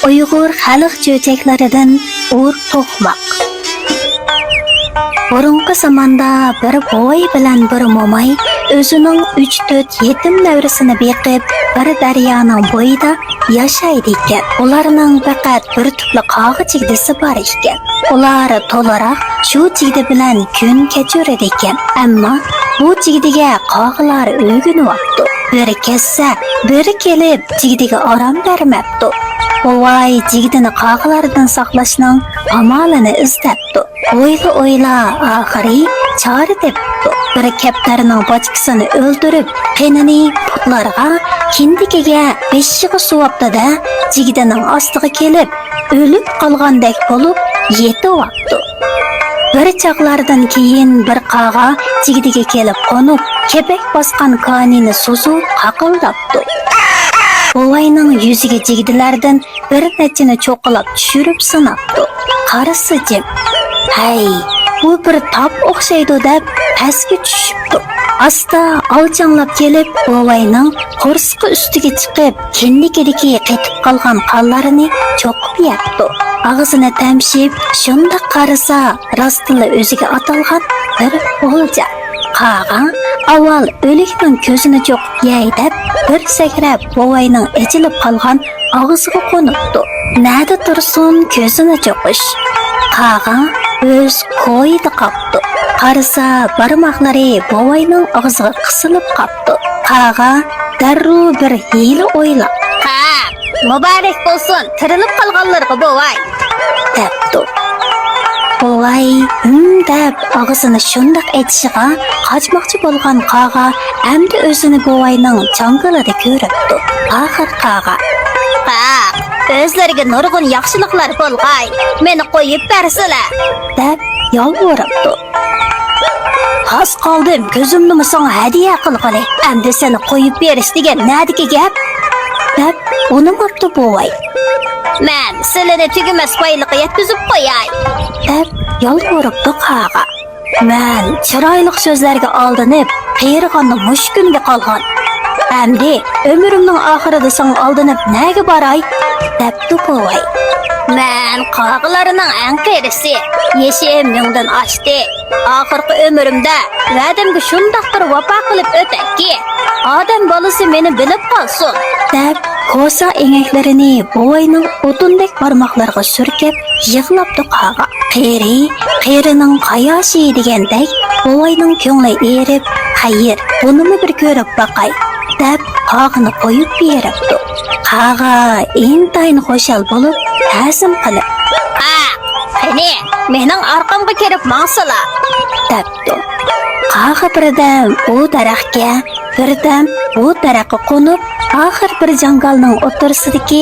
Uyg'ur xalq cho'chaklaridan ur to'qmoq. Burunqi zamonda bir boy bilan bir mo'may o'zining 3-4 yetim nevrasini beqib bir daryoning bo'yida yashaydi ekan. Ularning faqat bir tupli qog'i chigdisi bor ekan. Ular to'laroq shu chigdi bilan kun kechiradi ekan. Ammo bu chigdiga qog'ilar o'rganibdi. Biri kessa, biri kelib chigdiga orom bermabdi. Bovay chigdini qog'ilardan saqlashning amalini izlabdi. O'yla oxiri chora tepdi. Bir kaptarning bochkisini o'ldirib, qinini putlarga, kindikiga beshig'i suvabdi-da, chigdining ostiga kelib, o'lib qolgandek bo'lib yetibdi. Bir chaqlardan keyin bir qağa chigdiga kelib qonib, kepak bosgan konini suzib qaqildabdi. Bovayning yuziga chigdilardan bir nechini cho'qilab tushirib sinabdi. Qarisi jim. Hay, bu bir top o'xshaydi deb pastga tushibdi. Asta alchanglab kelib, bovayning qo'rsqi ustiga chiqib, kindikidagi qetib qolgan qonlarini cho'qib yetdi. Og'zini tamshib, shunda qarasa, rostila o'ziga atalgan bir o'lja. Qağa avval o'likning ko'zini cho'qib yey deb bir sakrab bovayning echilib qolgan og'ziga qo'nibdi. Nada tursin ko'zini cho'qish. Qağa o'z qo'yida qopdi. Qarasa barmoqlari bovayning og'ziga qisilib qopdi. Qağa darrov bir hiyla o'ylab, "Ha, muborak bo'lsin, tirilib qolganlarga bovay", debdi. Bovay deb og'zini shundoq aytishiga qochmoqchi bo'lgan qağa endi o'zini bovayning jangalida ko'ribdi. Oxir qağa, "Baq, o'zlariga nurg'un yaxshiliklar bo'lg'ay, meni qo'yib bersinlar", deb yolvoribdi. "Xos qoldim, ko'zimni senga hadiya qilg'ili, endi seni qo'yib berish degan nadiki gap?" deb unimabdi bovay. "Men silini tugumas boyliqqa yetkazib qo'yay", deb yolvoribdi qağa. "Men chiroyli so'zlarga aldanib, qiyirg'onni mushkunga qolgan. Endi umrimning oxirida sen aldanib nega boray?" debdi bovay. "Men qog'ilarining eng qirisi, yeshim mingdan oshdi. Oxirgi umrimda va'damga shundoq bir vafo qilib o'tayki, odam bolasi meni bilib qolsin", deb ko'sa engaklarini bovayning o'tundek barmoqlariga surkib yig'labdi qağa. Qiyrining qayoshi degandek bovayning ko'ngli erib, "Xayr, bunimi bir ko'rib boqay", deb qog'ini qo'yib beribdi. Qağa intayin xo'shal bo'lib, ta'zim qilib, "Qani, mening orqamga kelib mansala", debdi. Qağa birdan u daraxtga, birdan bu daraxtga qo'nib, oxir bir jangalning o'rtasidagi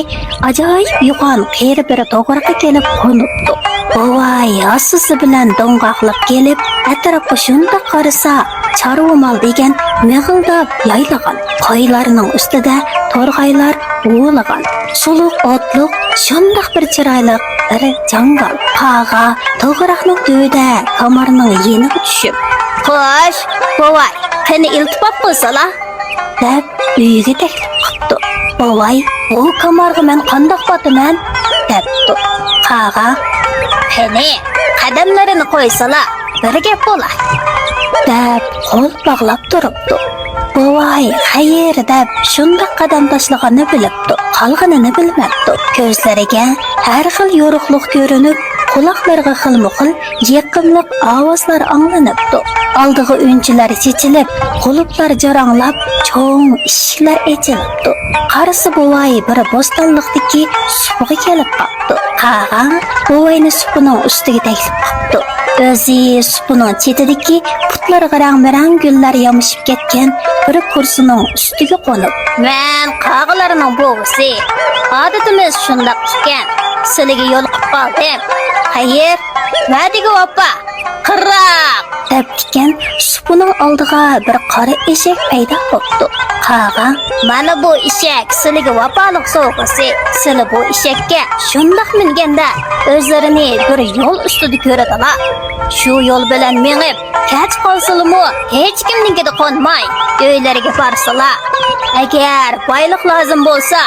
ajoyib yo'g'on qiyri bir to'g'riga kelib qo'nibdi. Bovay asisi bilan do'ng'aqlab kelib, atrofga shunda qarasa, charvomal degan mig'ildab yaylagan qo'ylarning ustida to'rg'aylar o'lagan. Suluq otliq shundoq bir chiroyli bir jangal. Qağa to'g'riqning tubida kamarning yeniga tushib, "Xo'sh, bovay, qani iltifot qilsala", deb uyiga taklif qildi. Bovay, "Bu kamarga men qandoq botaman?" debdi. Qağa, "Qani, qadamlarini qo'ysala, bir gap bo'lay", deb qo'l bog'lab turibdi. Bovay, "Xayr", deb shunda qadam tashlaganini bilibdi, qolganini bilmabdi. Ko'zlariga har xil yorug'lik ko'rinib, quloqlariga xilma-xil yiqimliq ovozlar anglanibdi. Oldiga unchilar chechilib, quluplar jaranglab, cho'ng eshiklar ochilibdi. Qarisi bovay bir bo'stonliqdagi supiga kelib qoldi. Qağa bovayni supining ustiga taklif qildi. O'zi supining chetidagi putlarga rang-barang gullar yomishib ketgan bir kursining ustiga qo'nib, "Men qog'ilarining bovisi. Odatimiz shundoq ekan. Sizlarga yo'l qilib qoldim. Xayr, va'daga vafo. Qirraq", deb ekan, supining oldiga bir qora eshak paydo bo'ldi. Qağa, "Mana bu eshak sizlarga vafoliq sovg'asi. Sizlar bu eshakka shundoq minganda o'zlarini bir yo'l ustida ko'radilar. Shu yo'l bilan mengib, kech qolsinmi, hech kimningga qo'nmay, uylariga borsalar. Agar boylik lozim bo'lsa,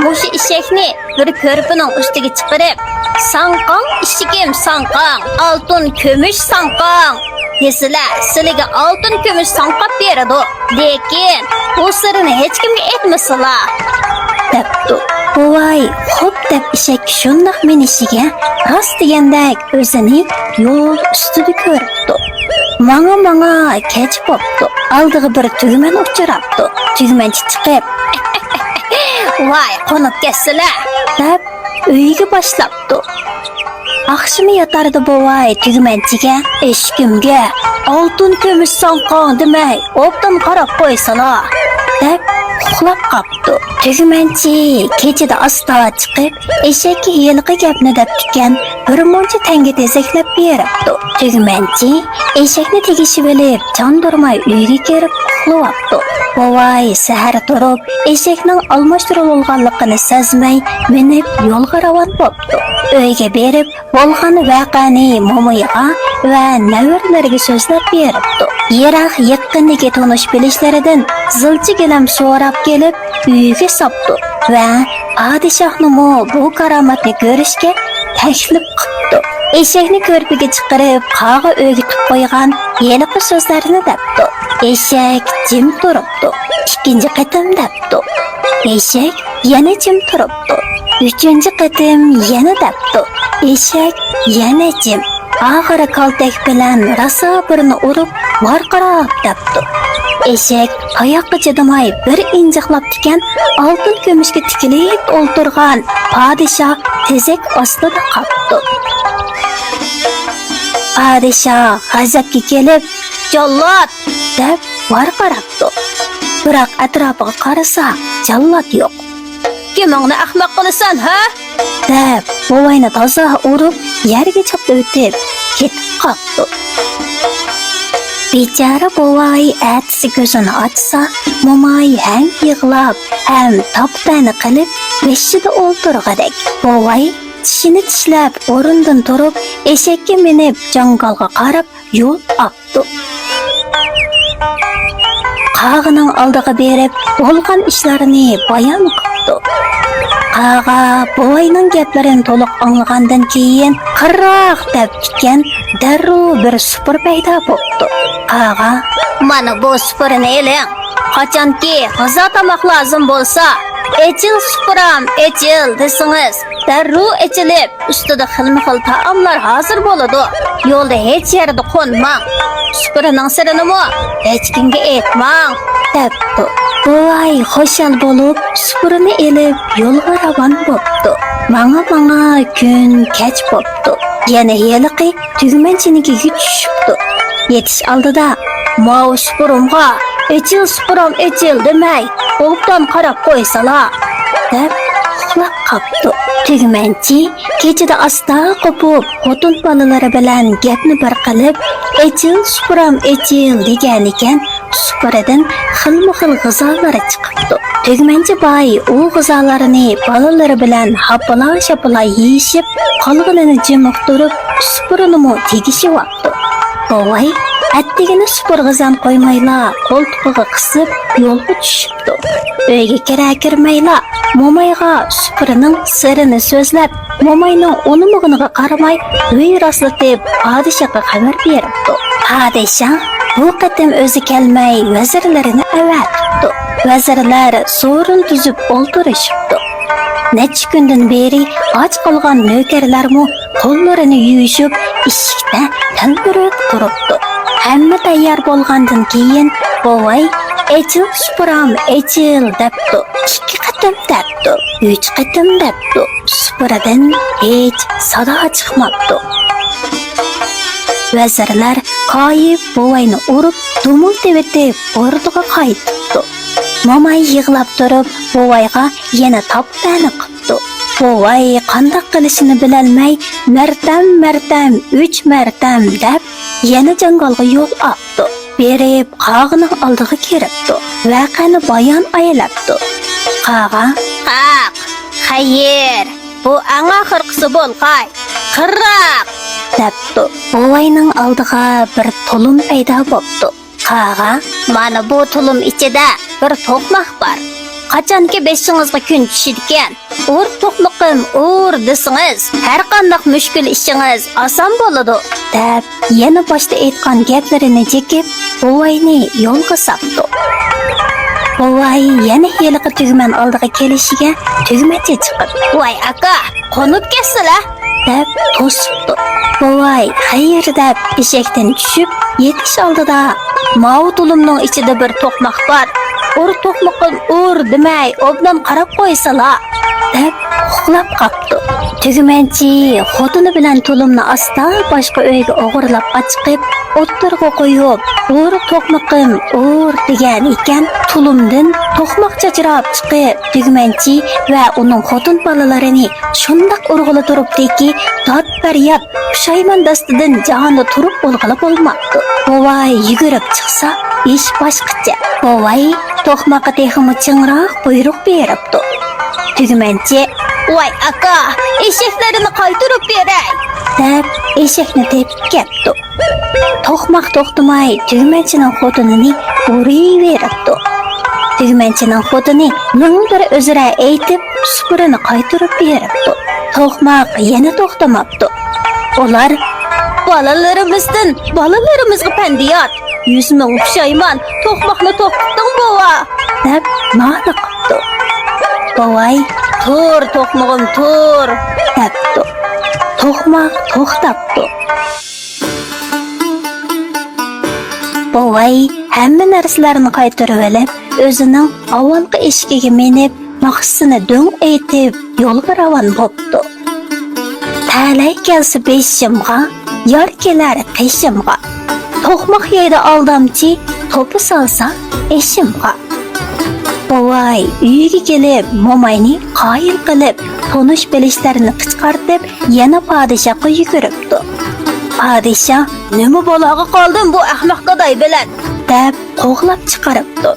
mushu eshakni bir körpünün üstüge çıkarıp "Sanqan işigim sanqan, altın kömüş sanqan" desiler, sizlarga altın kömüş sanqap beradi. Lekin bu sirni hech kimga aytmasizlar. Debdi. Buvay xo'p deb eshak shundoq minishiga rost degandek o'zini yo'l ustida ko'ribdi. Manga kech bo'pti. Oldiga bir tugman uchrabdi. Tugmanchi chiqib "Voy, qo'nib ketsizlar" deb uyiga boshlabdi. Akşamı yatardı buvay tugmanchiga "Eshkimga oltin kömüş sanqon demay, obdan qarab qo'ysalar" deb uxlab qopdi. Tugmanchi kechada asta chiqib, eshakka yilqi gapni deb tutgan bir muncha tanga tezaklab beribdi. Tugmanchi eshakni tegishib olib, chandurmay uyga kirib uxlayapti. Buvay sahar turib, eshakning almashtirilganligini sezmay, minib yo'lga ravon bo'ldi. Uyga berib, bo'lgan voqeani momoyga va navarlariga so'zlab beribdi. Yiroq yaqindagi tonish bilishlaridan zilchi gilam so'rab kelib, uyiga sopdi va podshohni bu karomatni ko'rishga taklif qildi. Eshakni ko'rpiga chiqarib, qog'i o'gitib qo'ygan yeliqi so'zlarini debdi. Eshak jim turibdi. Ikkinchi qatim debdi. Eshak yana jim turibdi. Uchinchi qatim yana debdi. Eshak yana jim. Oxiri kaltak bilan rosa birini urib, varqirab debdi. Eshak oyoqqa chidamay bir injiqlab tikan oltin ko'mishga tikilib o'ltirgan podshoh tezak ostida qoldi. Podshoh g'azabga kelib, "Jallod!" deb varqirabdi. Biroq atrofiga qarasa, jallod yo'q. "Kimingni ahmoq qilasan, ha?" deb buvayni toza urib, yerga chopib o'tib ketib qoldi. Bechora buvay atsi ko'zini ochsa, momoy ham yig'lab, ham toptani qilib, beshida o'ltirg'adek. Buvay tishini tishlab, o'rindan turib, eshakka minib, jangalga qarab yo'l oldi. Qag'ining oldiga berib, bo'lgan ishlarini bayon qildi. Qaga buvayning gaplarini to'liq anglagandan keyin qirroq deb tutgan darrov bir supur paydo bo'ldi. Qaga, "Mana bu supurni eling. Qachonki g'azo tomoq lozim bo'lsa, echil supuram, echil desangiz, darrov echilib, ustida xilma-xil taomlar hozir bo'ladi. Yo'lda hech yerda qo'nmang. Supurining sirini hech kimga aytmang" debdi. Buvay xushal bo'lib, supurini elib, yo'lga ravon bo'ldi. Manga kun kech bo'ldi. Yana yeliqi tugmanchinikiga tushibdi. Yetish oldida "Mau supurimga echil supuram echil demay, o'qdan qarab qo'ysalar" deb uxlab qopdi. Tugmanchi kechada asta qopib, xotin bolalari bilan gapni bir qilib, "Echil supuram echil" degan ekan, supuridan xilma-xil g'izolari chiqibdi. Tugmanchi boy u g'izolarini bolalari bilan hapala-shapala yeyishib, qolganini jimiq turib, supurini tegishibdi. Buvay attigini supurg'izam qo'ymayla, qo'ltiqiga qisib yo'lga tushibdi. Uyga kirmayla, momayga supurining sirini so'zlab, momayning unimig'iniga qaramay, uy rostlatib, podshohga xabar beribdi. Podshoh bu qatim o'zi kelmay, vazirlarini avatibdi. Vazirlar so'rin tuzib o'ltirishibdi. Necha kundan beri och qolgan navkarlarmi qo'llarini yuvishib, eshikda talpirib turibdi. Hamma tayyor bo'lgandan keyin buvay "Echil supuram, echil" debdi. 2 qatim debdi, 3 qatim debdi. Supuradan hech sado chiqmabdi. Vazirlar qoyib buvayni urib, dumul tevitib, o'rniga qaytibdi. Momay yig'lab turib, buvayga yana toptani qildi. Buvay qanday qilishini bilolmay, martam 3 martam deb yana jangalga yo'l oldi. Berib, qag'ining oldiga kiribdi. Voqeani bayon aylabdi. Qaga, "Qaq, xayr, bu eng oxirgisi bo'lqay. Qirroq" debdi. Buvayning oldiga bir tulum paydo bo'ldi. Qaga, "Mana bu tulum ichida bir to'qmoq bor. qachonki beshingizga kun tushadigan. Ur to'qliqim, ur desingiz, har qanday mushkul ishingiz oson bo'ladi, deb yana boshda aytgan gaplarini chekib, buvayni yo'lga sapdi. Buvay yana heliqi tugman oldiga kelishiga tugmacha chiqib, "Voy aka, qo'nib ketsizlar" deb to'sibdi. Buvay xayr deb eshakdan tushib, yetish oldida "Ma'u tulumning ichida bir to'qmoq bor. Ur to'qmoqim, ur demay, obdan qarab qo'ysala" deb uxlab qopdi. Tugmanchi xotini bilan tulumni asta boshqa uyga o'g'irlab chiqib, o'ttirga qo'yib, "Ur to'qmoqim, ur" degan ekan. Tulumdan to'qmoq chachirab chiqib, tugmanchi va uning xotin bolalarini shundoq urg'ila turibdiki, dod faryod pushaymon dastidan jahonda turib bo'lg'ala bo'lmabdi. Buvay yugurib chiqsa, ish boshqacha. Buvay to'qmoqqa texmi chingroq buyruq beribdi. Tugmanchi, "Voy aka, eshaklarini qaytarib beray" deb eshakni tepib ketdi. To'qmoq to'xtamay tugmanchining xotinini uraveribdi. Tugmanchining xotini mingdir o'zira aytib, supurini qaytarib beribdi. To'qmoq yana to'xtamabdi. Ular "Bolalarimizga pandiyat, 100 ming pushaymon, to'qmoqni to'xtatding bova" deb ma'no qildi. Buvay "Tur to'qmog'im, tur" debdi. To'qmoq to'xtabdi. Buvay hamma narsalarni qaytarib olib, o'zining avvalgi eshigiga minib, maqsadini do'ng aytib, yo'lga ravon bo'ldi. Talay kelsa beshimga, yor kelar qishimga. To'qmoq yeydi aldamchi, to'pi solsa eshimga. Buvay uyiga kelib, momayni qoyil qilib, tonish bilishlarini qichqartib, yana podshohga yuguribdi. Podshoh "Nima bolaga qoldin bu ahmoq daday bilan?" deb qo'g'lab chiqaribdi.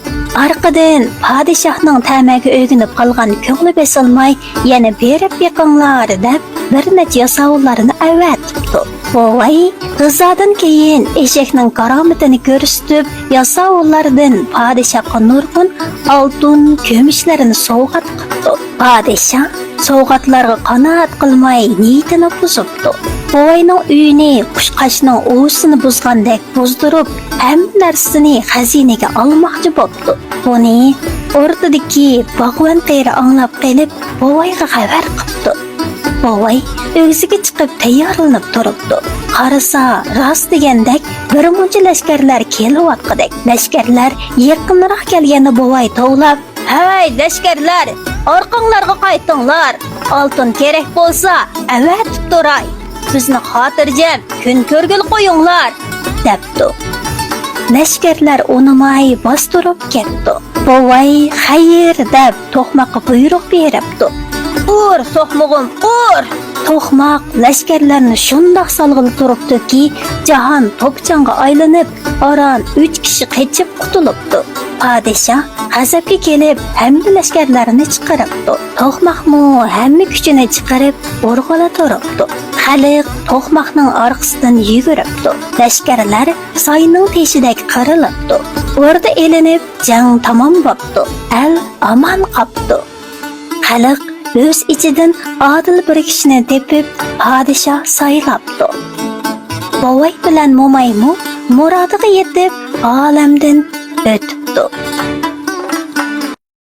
Arqadan podshohning tamaga o'ginib qolgan ko'ngli besilmay, yana berib yiqinglar deb bir necha yasovlarini avatibdi. Buvay g'izodan keyin eshakning karomatini ko'rsatib, yasovlardan podshohga nurg'un oltin kumushlarini sovg'at qildi. Podshoh sovg'atlarga qanoat qilmay niyatini buzibdi. Buvayning uyini qushqashning o'zini buzgandek buzdirib, hamma narsasini xazinaga olmoqchi bo'ldi. Buni o'rtadagi bog'van qeri anglab qelib, buvayga xabar qildi. Buvay o'ziga chiqib tayyorlanib turibdi. Qarasa, rost degandek bir muncha lashkarlar kelyotgandek. Lashkarlar yaqinroq kelganda buvay tovlab, "Hey lashkarlar, orqanglarga qaytinglar. Oltin kerak bo'lsa, avatib turay. Bizni xotirjam kun ko'rgil qo'yinglar" debdi. Lashkarlar unimay bostirib ketdi. Buvay xayr deb to'qmoqqa buyruq beribdi. "Ur to'qmog'im, ur!" To'qmoq lashkarlarni shundoq salg'ilib turibdiki, jahon to'pchonga aylanib, oran 3 kishi qechib qutulibdi. Podshoh g'azabga kelib, hamma lashkarlarini chiqaribdi. To'qmoqmi hamma kuchini chiqarib, o'rg'ala turibdi. Xalq to'qmoqning orqasidan yuguribdi. Lashkarlar soyning teshidagi qirilibdi. O'rda elinib, jang tamom bo'ldi. Al aman qopdi. Xalq o'z ichidan odil bir kishini tepib, podshoh saylabdi. Buvay bilan momaymu murodiga yetib, olamdan o'tibdi.